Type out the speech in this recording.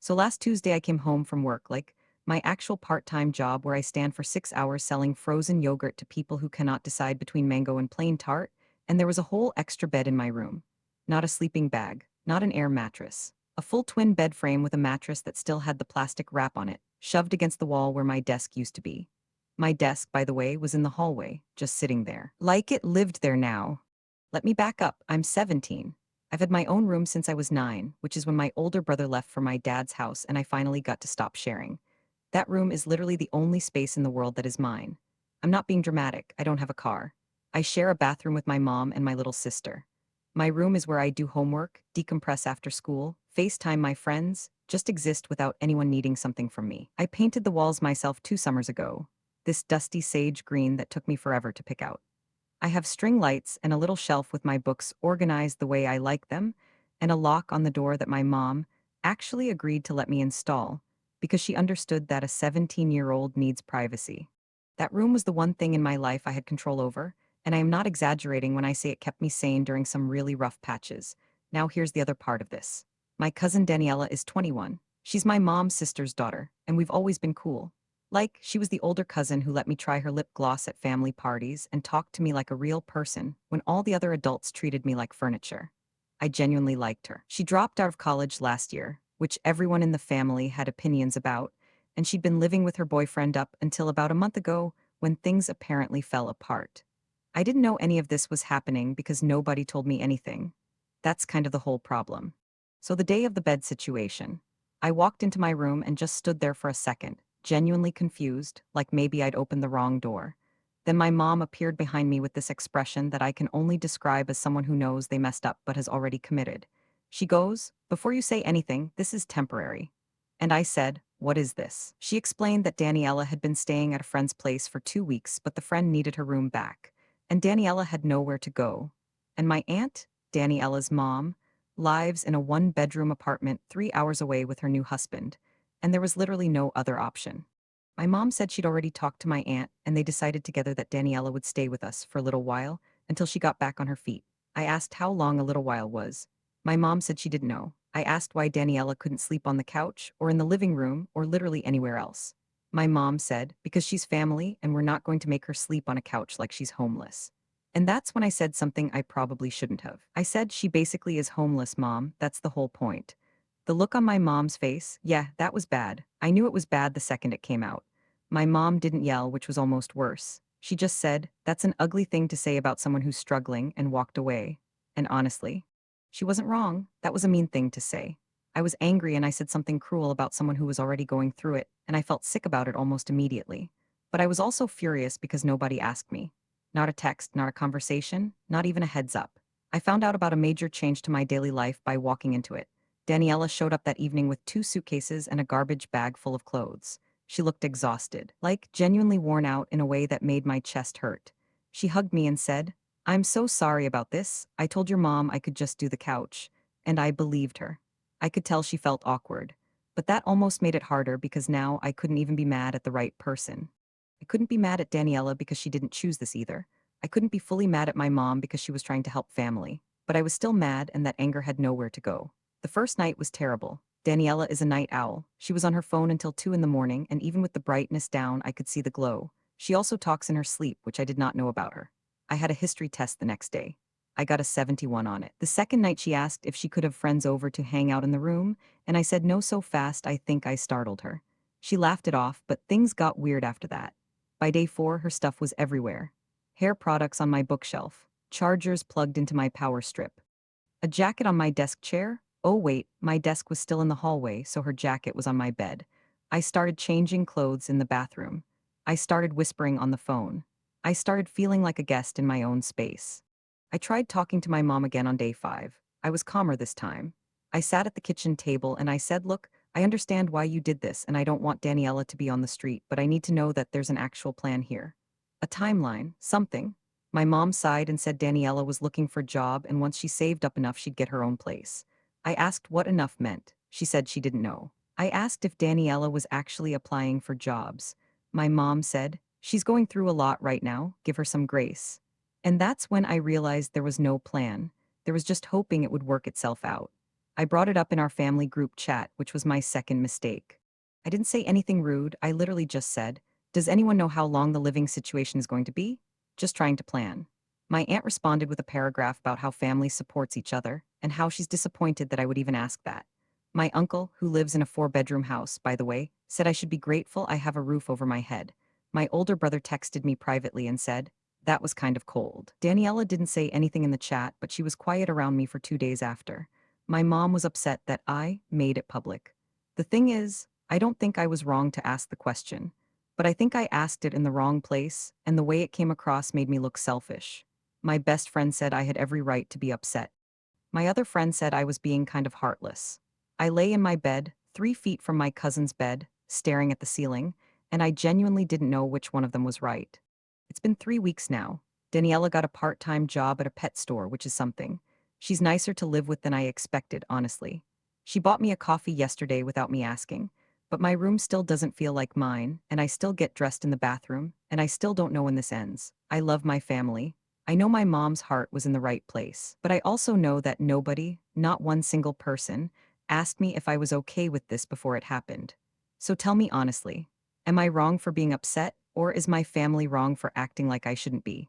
So last Tuesday I came home from work, like my actual part-time job where I stand for 6 hours selling frozen yogurt to people who cannot decide between mango and plain tart, and there was a whole extra bed in my room. Not a sleeping bag, not an air mattress. A full twin bed frame with a mattress that still had the plastic wrap on it, shoved against the wall where my desk used to be. My desk, by the way, was in the hallway, just sitting there. Like it lived there now. Let me back up, I'm 17. I've had my own room since I was 9, which is when my older brother left for my dad's house and I finally got to stop sharing. That room is literally the only space in the world that is mine. I'm not being dramatic, I don't have a car. I share a bathroom with my mom and my little sister. My room is where I do homework, decompress after school, FaceTime my friends, just exist without anyone needing something from me. I painted the walls myself 2 summers ago. This dusty sage green that took me forever to pick out. I have string lights and a little shelf with my books organized the way I like them, and a lock on the door that my mom actually agreed to let me install because she understood that a 17-year-old needs privacy. That room was the one thing in my life I had control over, and I am not exaggerating when I say it kept me sane during some really rough patches. Now here's the other part of this. My cousin Daniela is 21. She's my mom's sister's daughter, and we've always been cool. Like, she was the older cousin who let me try her lip gloss at family parties and talked to me like a real person when all the other adults treated me like furniture. I genuinely liked her. She dropped out of college last year, which everyone in the family had opinions about, and she'd been living with her boyfriend up until about a month ago when things apparently fell apart. I didn't know any of this was happening because nobody told me anything. That's kind of the whole problem. So the day of the bed situation, I walked into my room and just stood there for a second, genuinely confused, like maybe I'd opened the wrong door. Then my mom appeared behind me with this expression that I can only describe as someone who knows they messed up but has already committed. She goes, "Before you say anything, this is temporary." And I said, "What is this?" She explained that Daniela had been staying at a friend's place for 2 weeks, but the friend needed her room back, and Daniela had nowhere to go. And my aunt, Daniela's mom, lives in a one-bedroom apartment 3 hours away with her new husband, and there was literally no other option. My mom said she'd already talked to my aunt, and they decided together that Daniela would stay with us for a little while until she got back on her feet. I asked how long a little while was. My mom said she didn't know. I asked why Daniela couldn't sleep on the couch or in the living room or literally anywhere else. My mom said, because she's family and we're not going to make her sleep on a couch like she's homeless. And that's when I said something I probably shouldn't have. I said she basically is homeless, Mom, that's the whole point. The look on my mom's face, yeah, that was bad. I knew it was bad the second it came out. My mom didn't yell, which was almost worse. She just said, "That's an ugly thing to say about someone who's struggling," and walked away. And honestly, she wasn't wrong. That was a mean thing to say. I was angry and I said something cruel about someone who was already going through it, and I felt sick about it almost immediately. But I was also furious because nobody asked me. Not a text, not a conversation, not even a heads up. I found out about a major change to my daily life by walking into it. Daniela showed up that evening with 2 suitcases and a garbage bag full of clothes. She looked exhausted, like genuinely worn out in a way that made my chest hurt. She hugged me and said, "I'm so sorry about this. I told your mom I could just do the couch." And I believed her. I could tell she felt awkward. But that almost made it harder because now I couldn't even be mad at the right person. I couldn't be mad at Daniela because she didn't choose this either. I couldn't be fully mad at my mom because she was trying to help family. But I was still mad and that anger had nowhere to go. The first night was terrible. Daniela is a night owl. She was on her phone until 2 in the morning, and even with the brightness down, I could see the glow. She also talks in her sleep, which I did not know about her. I had a history test the next day. I got a 71 on it. The second night she asked if she could have friends over to hang out in the room, and I said no so fast I think I startled her. She laughed it off, but things got weird after that. By day 4, her stuff was everywhere. Hair products on my bookshelf, chargers plugged into my power strip, a jacket on my desk chair. Oh wait, my desk was still in the hallway, so her jacket was on my bed. I started changing clothes in the bathroom. I started whispering on the phone. I started feeling like a guest in my own space. I tried talking to my mom again on day 5. I was calmer this time. I sat at the kitchen table and I said, "Look, I understand why you did this and I don't want Daniela to be on the street, but I need to know that there's an actual plan here. A timeline, something." My mom sighed and said Daniela was looking for a job and once she saved up enough she'd get her own place. I asked what enough meant. She said she didn't know. I asked if Daniela was actually applying for jobs. My mom said, "She's going through a lot right now, give her some grace." And that's when I realized there was no plan. There was just hoping it would work itself out. I brought it up in our family group chat, which was my second mistake. I didn't say anything rude, I literally just said, "Does anyone know how long the living situation is going to be? Just trying to plan." My aunt responded with a paragraph about how family supports each other and how she's disappointed that I would even ask that. My uncle, who lives in a four-bedroom house, by the way, said I should be grateful I have a roof over my head. My older brother texted me privately and said, "That was kind of cold." Daniela didn't say anything in the chat, but she was quiet around me for 2 days after. My mom was upset that I made it public. The thing is, I don't think I was wrong to ask the question, but I think I asked it in the wrong place, and the way it came across made me look selfish. My best friend said I had every right to be upset. My other friend said I was being kind of heartless. I lay in my bed, 3 feet from my cousin's bed, staring at the ceiling, and I genuinely didn't know which one of them was right. It's been 3 weeks now. Daniela got a part-time job at a pet store, which is something. She's nicer to live with than I expected, honestly. She bought me a coffee yesterday without me asking, but my room still doesn't feel like mine, and I still get dressed in the bathroom, and I still don't know when this ends. I love my family. I know my mom's heart was in the right place, but I also know that nobody, not one single person, asked me if I was okay with this before it happened. So tell me honestly, am I wrong for being upset, or is my family wrong for acting like I shouldn't be?